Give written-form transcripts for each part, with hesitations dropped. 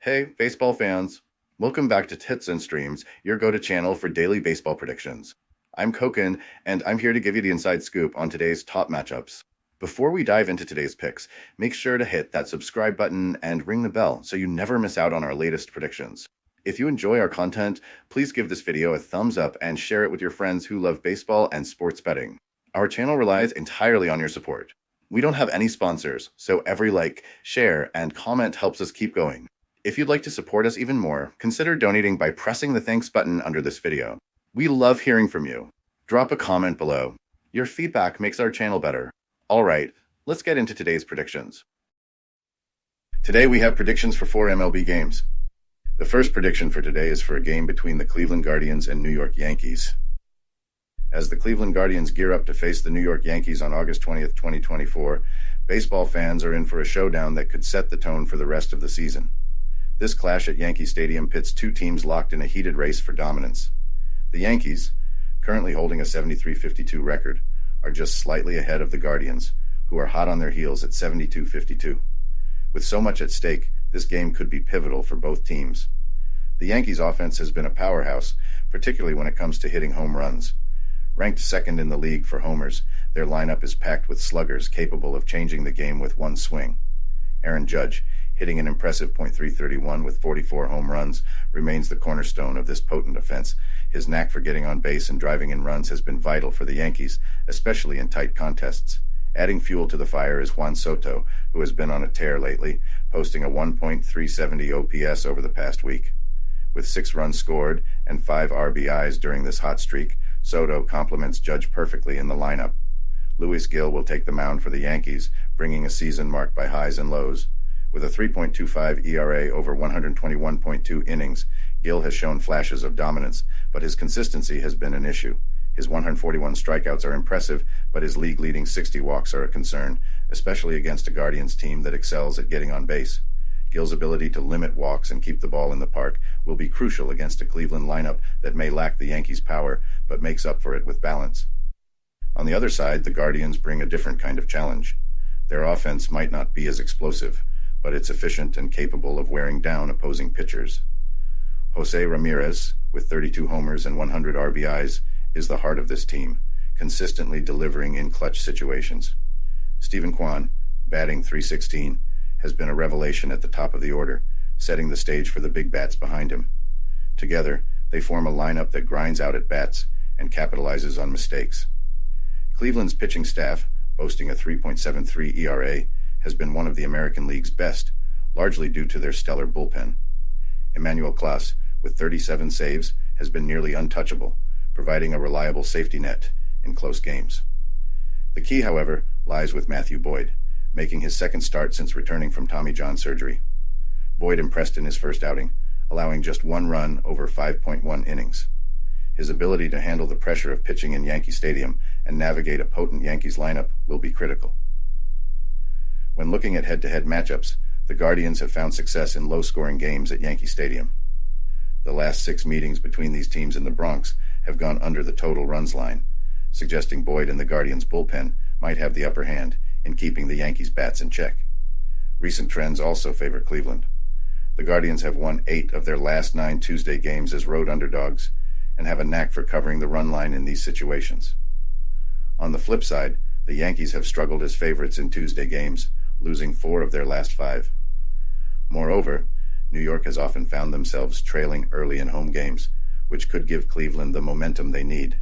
Hey, baseball fans. Welcome back to Tits and Streams, your go-to channel for daily baseball predictions. I'm Koken, and I'm here to give you the inside scoop on today's top matchups. Before we dive into today's picks, make sure to hit that subscribe button and ring the bell so you never miss out on our latest predictions. If you enjoy our content, please give this video a thumbs up and share it with your friends who love baseball and sports betting. Our channel relies entirely on your support. We don't have any sponsors, so every like, share, and comment helps us keep going. If you'd like to support us even more, consider donating by pressing the thanks button under this video. We love hearing from you. Drop a comment below. Your feedback makes our channel better. All right, let's get into today's predictions. Today we have predictions for 4 MLB games. The first prediction for today is for a game between the Cleveland Guardians and New York Yankees. As the Cleveland Guardians gear up to face the New York Yankees on August 20th, 2024, baseball fans are in for a showdown that could set the tone for the rest of the season. This clash at Yankee Stadium pits two teams locked in a heated race for dominance. The Yankees, currently holding a 73-52 record, are just slightly ahead of the Guardians, who are hot on their heels at 72-52. With so much at stake, this game could be pivotal for both teams. The Yankees' offense has been a powerhouse, particularly when it comes to hitting home runs. Ranked second in the league for homers, their lineup is packed with sluggers capable of changing the game with one swing. Aaron Judge, hitting an impressive .331 with 44 home runs, remains the cornerstone of this potent offense. His knack for getting on base and driving in runs has been vital for the Yankees, especially in tight contests. Adding fuel to the fire is Juan Soto, who has been on a tear lately, posting a 1.370 OPS over the past week. With 6 runs scored and 5 RBIs during this hot streak, Soto complements Judge perfectly in the lineup. Luis Gil will take the mound for the Yankees, bringing a season marked by highs and lows. With a 3.25 ERA over 121.2 innings, Gil has shown flashes of dominance, but his consistency has been an issue. His 141 strikeouts are impressive, but his league-leading 60 walks are a concern, especially against a Guardians team that excels at getting on base. Gil's ability to limit walks and keep the ball in the park will be crucial against a Cleveland lineup that may lack the Yankees' power, but makes up for it with balance. On the other side, the Guardians bring a different kind of challenge. Their offense might not be as explosive, but it's efficient and capable of wearing down opposing pitchers. Jose Ramirez, with 32 homers and 100 RBIs, is the heart of this team, consistently delivering in clutch situations. Steven Kwan, batting .316, has been a revelation at the top of the order, setting the stage for the big bats behind him. Together, they form a lineup that grinds out at bats and capitalizes on mistakes. Cleveland's pitching staff, boasting a 3.73 ERA, has been one of the American League's best, largely due to their stellar bullpen. Emmanuel Clase, with 37 saves, has been nearly untouchable, providing a reliable safety net in close games. The key, however, lies with Matthew Boyd, making his second start since returning from Tommy John surgery. Boyd impressed in his first outing, allowing just 1 run over 5.1 innings. His ability to handle the pressure of pitching in Yankee Stadium and navigate a potent Yankees lineup will be critical. When looking at head-to-head matchups, the Guardians have found success in low-scoring games at Yankee Stadium. The last 6 meetings between these teams in the Bronx have gone under the total runs line, suggesting Boyd and the Guardians' bullpen might have the upper hand in keeping the Yankees' bats in check. Recent trends also favor Cleveland. The Guardians have won 8 of their last 9 Tuesday games as road underdogs and have a knack for covering the run line in these situations. On the flip side, the Yankees have struggled as favorites in Tuesday games, losing 4 of their last 5. Moreover, New York has often found themselves trailing early in home games, which could give Cleveland the momentum they need.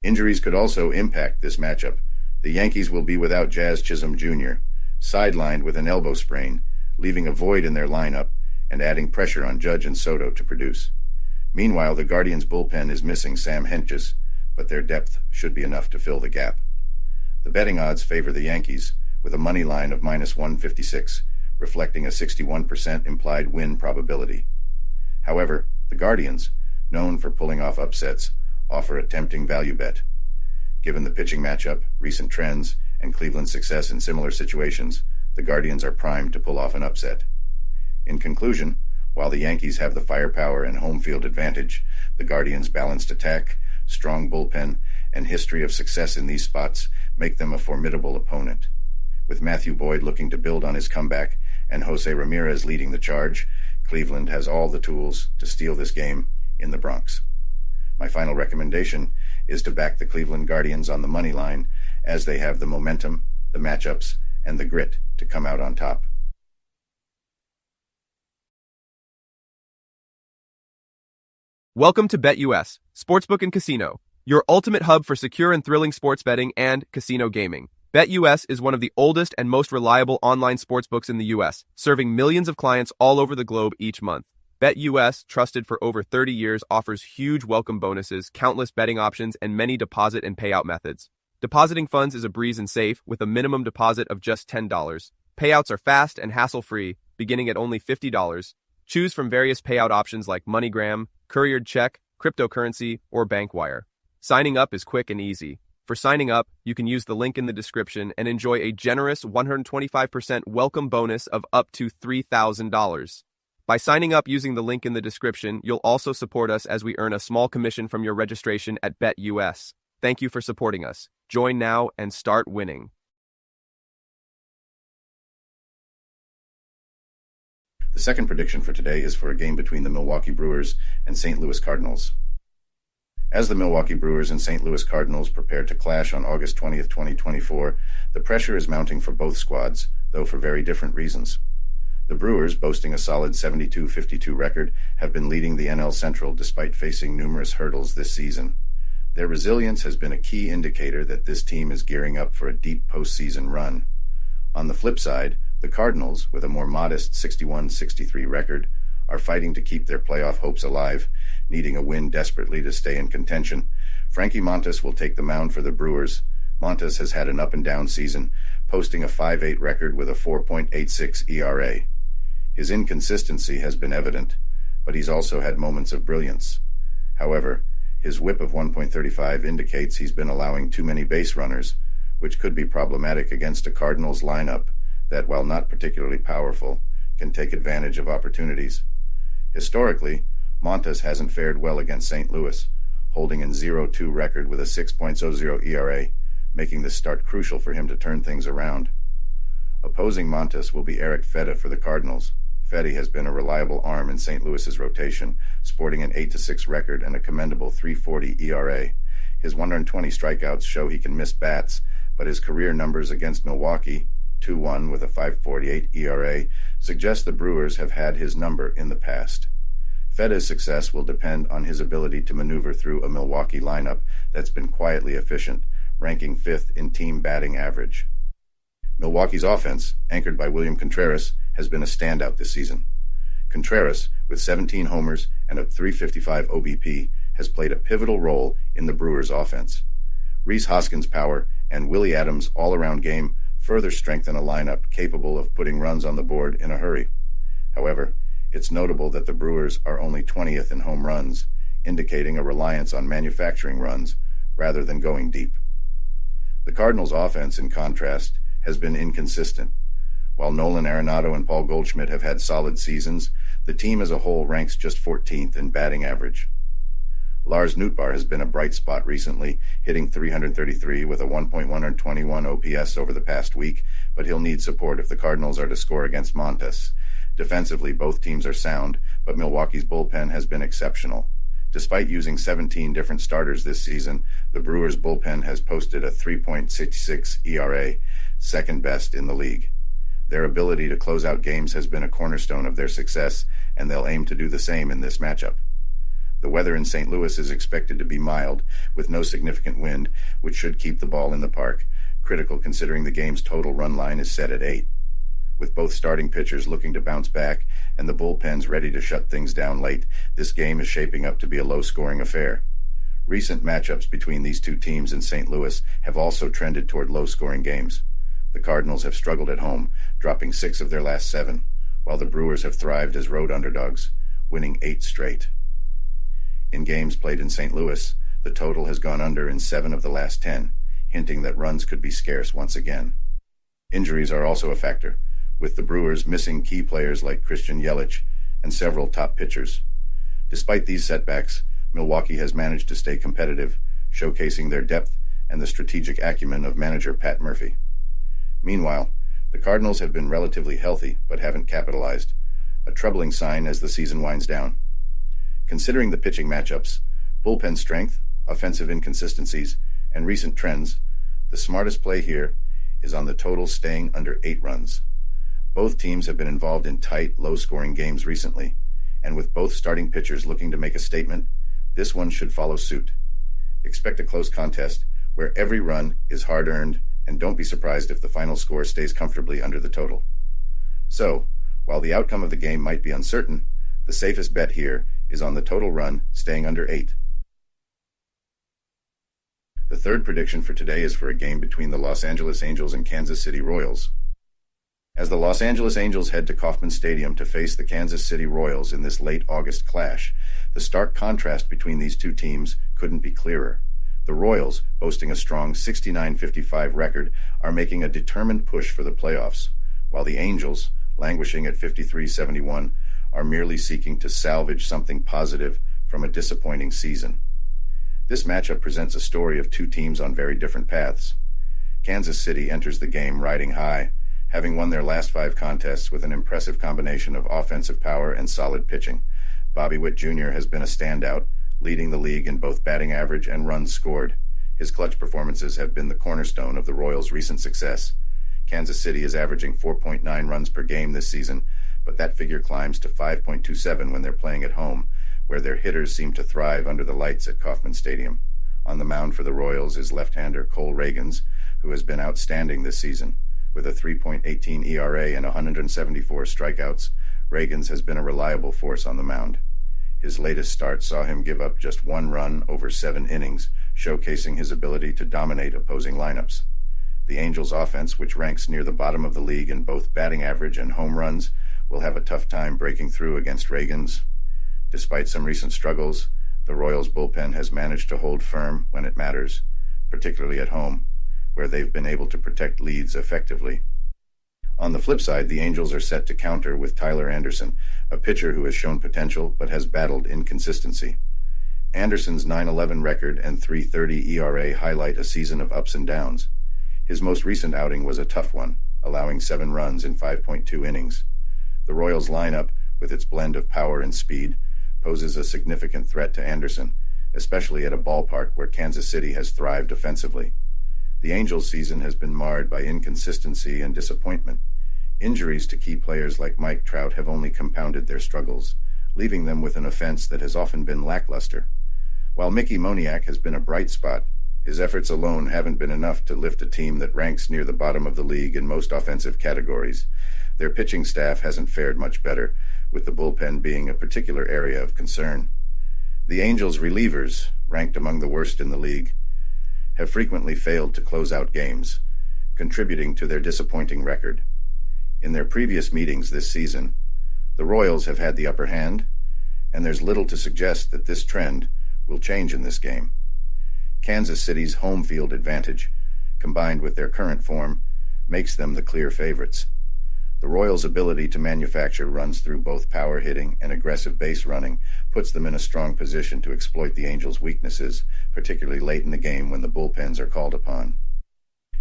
Injuries could also impact this matchup. The Yankees will be without Jazz Chisholm Jr., sidelined with an elbow sprain, leaving a void in their lineup and adding pressure on Judge and Soto to produce. Meanwhile, the Guardians' bullpen is missing Sam Hentges, but their depth should be enough to fill the gap. The betting odds favor the Yankees, with a money line of -156, reflecting a 61% implied win probability. However, the Guardians, known for pulling off upsets, offer a tempting value bet. Given the pitching matchup, recent trends, and Cleveland's success in similar situations, the Guardians are primed to pull off an upset. In conclusion, while the Yankees have the firepower and home field advantage, the Guardians' balanced attack, strong bullpen, and history of success in these spots make them a formidable opponent. With Matthew Boyd looking to build on his comeback and Jose Ramirez leading the charge, Cleveland has all the tools to steal this game in the Bronx. My final recommendation is to back the Cleveland Guardians on the money line, as they have the momentum, the matchups, and the grit to come out on top. Welcome to BetUS, Sportsbook and Casino, your ultimate hub for secure and thrilling sports betting and casino gaming. BetUS is one of the oldest and most reliable online sportsbooks in the U.S., serving millions of clients all over the globe each month. BetUS, trusted for over 30 years, offers huge welcome bonuses, countless betting options, and many deposit and payout methods. Depositing funds is a breeze and safe, with a minimum deposit of just $10. Payouts are fast and hassle-free, beginning at only $50. Choose from various payout options like MoneyGram, couriered check, cryptocurrency, or bank wire. Signing up is quick and easy. For signing up, you can use the link in the description and enjoy a generous 125% welcome bonus of up to $3,000. By signing up using the link in the description, you'll also support us as we earn a small commission from your registration at BetUS. Thank you for supporting us. Join now and start winning. The second prediction for today is for a game between the Milwaukee Brewers and St. Louis Cardinals. As the Milwaukee Brewers and St. Louis Cardinals prepare to clash on August 20th, 2024, the pressure is mounting for both squads, though for very different reasons. The Brewers, boasting a solid 72-52 record, have been leading the NL Central despite facing numerous hurdles this season. Their resilience has been a key indicator that this team is gearing up for a deep postseason run. On the flip side, the Cardinals, with a more modest 61-63 record, are fighting to keep their playoff hopes alive, needing a win desperately to stay in contention. Frankie Montas will take the mound for the Brewers. Montas has had an up-and-down season, posting a 5.8 record with a 4.86 ERA. His inconsistency has been evident, but he's also had moments of brilliance. However, his whip of 1.35 indicates he's been allowing too many base runners, which could be problematic against a Cardinals lineup that, while not particularly powerful, can take advantage of opportunities. Historically, Montas hasn't fared well against St. Louis, holding an 0-2 record with a 6.00 ERA, making this start crucial for him to turn things around. Opposing Montas will be Eric Fedde for the Cardinals. Fedde has been a reliable arm in St. Louis's rotation, sporting an 8-6 record and a commendable 3.40 ERA. His 120 strikeouts show he can miss bats, but his career numbers against Milwaukee, 2-1 with a 5.48 ERA, suggest the Brewers have had his number in the past. Fedde's success will depend on his ability to maneuver through a Milwaukee lineup that's been quietly efficient, ranking 5th in team batting average. Milwaukee's offense, anchored by William Contreras, has been a standout this season. Contreras, with 17 homers and a .355 OBP, has played a pivotal role in the Brewers' offense. Rhys Hoskins' power and Willie Adams' all-around game further strengthen a lineup capable of putting runs on the board in a hurry. However, it's notable that the Brewers are only 20th in home runs, indicating a reliance on manufacturing runs rather than going deep. The Cardinals' offense, in contrast, has been inconsistent. While Nolan Arenado and Paul Goldschmidt have had solid seasons, the team as a whole ranks just 14th in batting average. Lars Nootbaar has been a bright spot recently, hitting .333 with a 1.121 OPS over the past week, but he'll need support if the Cardinals are to score against Montas. Defensively, both teams are sound, but Milwaukee's bullpen has been exceptional. Despite using 17 different starters this season, the Brewers' bullpen has posted a 3.66 ERA, second best in the league. Their ability to close out games has been a cornerstone of their success, and they'll aim to do the same in this matchup. The weather in St. Louis is expected to be mild, with no significant wind, which should keep the ball in the park, critical considering the game's total run line is set at 8. With both starting pitchers looking to bounce back and the bullpens ready to shut things down late, this game is shaping up to be a low-scoring affair. Recent matchups between these two teams in St. Louis have also trended toward low-scoring games. The Cardinals have struggled at home, dropping 6 of their last 7, while the Brewers have thrived as road underdogs, winning 8 straight. In games played in St. Louis, the total has gone under in 7 of the last 10, hinting that runs could be scarce once again. Injuries are also a factor, with the Brewers missing key players like Christian Yelich and several top pitchers. Despite these setbacks, Milwaukee has managed to stay competitive, showcasing their depth and the strategic acumen of manager Pat Murphy. Meanwhile, the Cardinals have been relatively healthy but haven't capitalized. a troubling sign as the season winds down. Considering the pitching matchups, bullpen strength, offensive inconsistencies, and recent trends, the smartest play here is on the total staying under 8 runs. Both teams have been involved in tight, low-scoring games recently, and with both starting pitchers looking to make a statement, this one should follow suit. Expect a close contest where every run is hard-earned, and don't be surprised if the final score stays comfortably under the total. So, while the outcome of the game might be uncertain, the safest bet here is on the total run staying under 8. The third prediction for today is for a game between the Los Angeles Angels and Kansas City Royals. As the Los Angeles Angels head to Kauffman Stadium to face the Kansas City Royals in this late August clash, the stark contrast between these two teams couldn't be clearer. The Royals, boasting a strong 69-55 record, are making a determined push for the playoffs, while the Angels, languishing at 53-71, are merely seeking to salvage something positive from a disappointing season. This matchup presents a story of two teams on very different paths. Kansas City enters the game riding high, having won their last 5 contests with an impressive combination of offensive power and solid pitching. Bobby Witt Jr. has been a standout, leading the league in both batting average and runs scored. His clutch performances have been the cornerstone of the Royals' recent success. Kansas City is averaging 4.9 runs per game this season, but that figure climbs to 5.27 when they're playing at home, where their hitters seem to thrive under the lights at Kauffman Stadium. On the mound for the Royals is left-hander Cole Ragans, who has been outstanding this season. With a 3.18 ERA and 174 strikeouts, Ragans has been a reliable force on the mound. His latest start saw him give up just 1 run over 7 innings, showcasing his ability to dominate opposing lineups. The Angels' offense, which ranks near the bottom of the league in both batting average and home runs, will have a tough time breaking through against Ragans. Despite some recent struggles, the Royals' bullpen has managed to hold firm when it matters, particularly at home, where they've been able to protect leads effectively. On the flip side, the Angels are set to counter with Tyler Anderson, a pitcher who has shown potential but has battled inconsistency. Anderson's .911 record and .330 ERA highlight a season of ups and downs. His most recent outing was a tough one, allowing 7 runs in 5.2 innings. The Royals' lineup, with its blend of power and speed, poses a significant threat to Anderson, especially at a ballpark where Kansas City has thrived offensively. The Angels' season has been marred by inconsistency and disappointment. Injuries to key players like Mike Trout have only compounded their struggles, leaving them with an offense that has often been lackluster. While Mickey Moniak has been a bright spot, his efforts alone haven't been enough to lift a team that ranks near the bottom of the league in most offensive categories. Their pitching staff hasn't fared much better, with the bullpen being a particular area of concern. The Angels' relievers, ranked among the worst in the league, have frequently failed to close out games, contributing to their disappointing record. In their previous meetings this season, the Royals have had the upper hand, and there's little to suggest that this trend will change in this game. Kansas City's home field advantage, combined with their current form, makes them the clear favorites. The Royals' ability to manufacture runs through both power hitting and aggressive base running puts them in a strong position to exploit the Angels' weaknesses, particularly late in the game when the bullpens are called upon.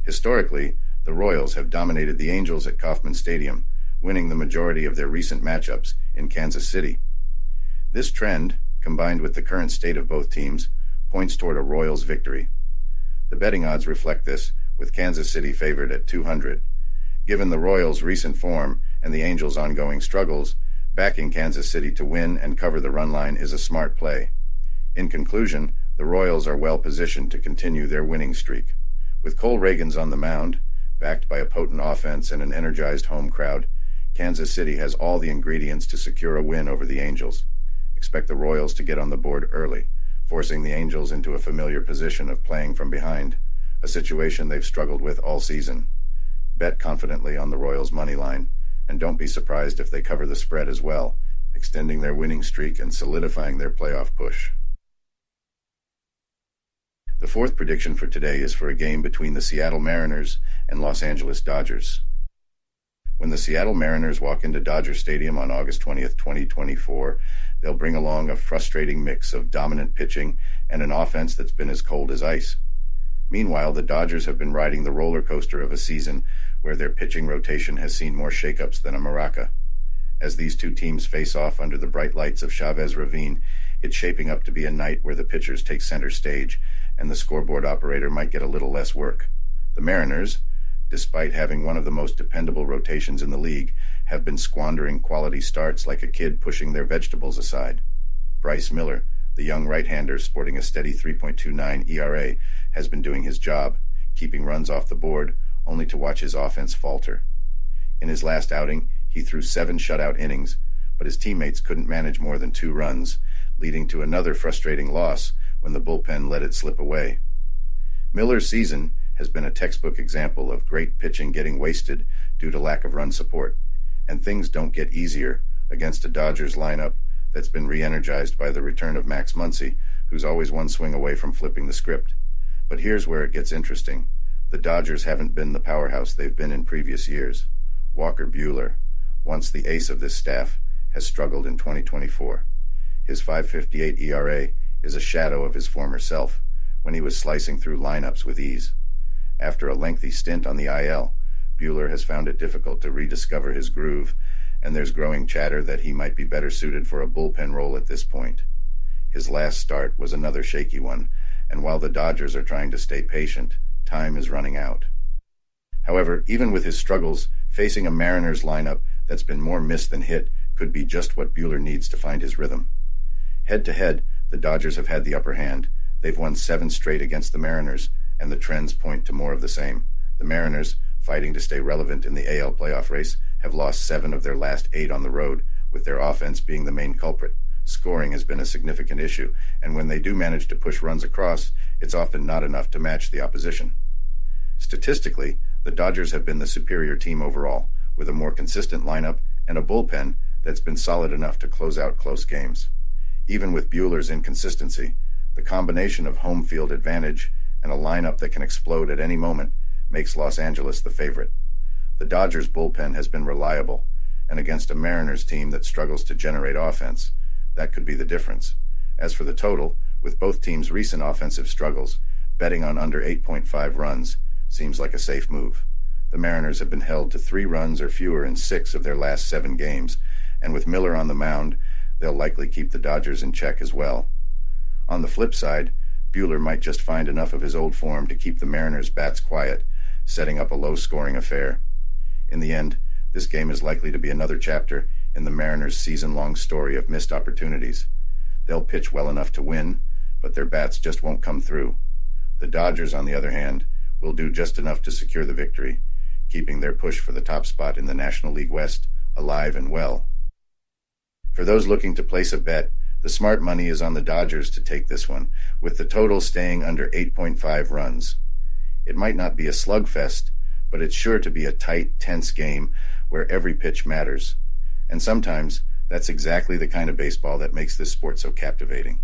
Historically, the Royals have dominated the Angels at Kauffman Stadium, winning the majority of their recent matchups in Kansas City. This trend, combined with the current state of both teams, points toward a Royals victory. The betting odds reflect this, with Kansas City favored at 200. Given the Royals' recent form and the Angels' ongoing struggles, backing Kansas City to win and cover the run line is a smart play. In conclusion, the Royals are well positioned to continue their winning streak. With Cole Ragans on the mound, backed by a potent offense and an energized home crowd, Kansas City has all the ingredients to secure a win over the Angels. Expect the Royals to get on the board early, forcing the Angels into a familiar position of playing from behind, a situation they've struggled with all season. Bet confidently on the Royals' money line, and don't be surprised if they cover the spread as well, extending their winning streak and solidifying their playoff push. The fourth prediction for today is for a game between the Seattle Mariners and Los Angeles Dodgers. When the Seattle Mariners walk into Dodger Stadium on August 20th, 2024, they'll bring along a frustrating mix of dominant pitching and an offense that's been as cold as ice. Meanwhile, the Dodgers have been riding the roller coaster of a season where their pitching rotation has seen more shakeups than a maraca. As these two teams face off under the bright lights of Chavez Ravine, it's shaping up to be a night where the pitchers take center stage and the scoreboard operator might get a little less work. The Mariners, despite having one of the most dependable rotations in the league, have been squandering quality starts like a kid pushing their vegetables aside. Bryce Miller, the young right-hander sporting a steady 3.29 ERA, has been doing his job, keeping runs off the board, only to watch his offense falter. In his last outing, he threw 7 shutout innings, but his teammates couldn't manage more than 2 runs, leading to another frustrating loss when the bullpen let it slip away. Miller's season has been a textbook example of great pitching getting wasted due to lack of run support, and things don't get easier against a Dodgers lineup that's been re-energized by the return of Max Muncy, who's always one swing away from flipping the script. But here's where it gets interesting. The Dodgers haven't been the powerhouse they've been in previous years. Walker Buehler, once the ace of this staff, has struggled in 2024. His .558 ERA is a shadow of his former self, when he was slicing through lineups with ease. After a lengthy stint on the IL, Buehler has found it difficult to rediscover his groove, and there's growing chatter that he might be better suited for a bullpen role at this point. His last start was another shaky one, and while the Dodgers are trying to stay patient, time is running out. However, even with his struggles, facing a Mariners lineup that's been more miss than hit could be just what Buehler needs to find his rhythm. Head-to-head, the Dodgers have had the upper hand. They've won 7 straight against the Mariners, and the trends point to more of the same. The Mariners, fighting to stay relevant in the AL playoff race, have lost 7 of their last 8 on the road, with their offense being the main culprit. Scoring has been a significant issue, and when they do manage to push runs across, it's often not enough to match the opposition. Statistically, the Dodgers have been the superior team overall, with a more consistent lineup and a bullpen that's been solid enough to close out close games. Even with Buehler's inconsistency, the combination of home field advantage and a lineup that can explode at any moment makes Los Angeles the favorite. The Dodgers' bullpen has been reliable, and against a Mariners team that struggles to generate offense, that could be the difference. As for the total, with both teams' recent offensive struggles, betting on under 8.5 runs seems like a safe move. The Mariners have been held to 3 runs or fewer in 6 of their last 7 games, and with Miller on the mound, they'll likely keep the Dodgers in check as well. On the flip side, Buehler might just find enough of his old form to keep the Mariners' bats quiet, setting up a low-scoring affair. In the end, this game is likely to be another chapter in the Mariners' season-long story of missed opportunities. They'll pitch well enough to win, but their bats just won't come through. The Dodgers, on the other hand, will do just enough to secure the victory, keeping their push for the top spot in the National League West alive and well. For those looking to place a bet, the smart money is on the Dodgers to take this one, with the total staying under 8.5 runs. It might not be a slugfest, but it's sure to be a tight, tense game where every pitch matters. And sometimes, that's exactly the kind of baseball that makes this sport so captivating.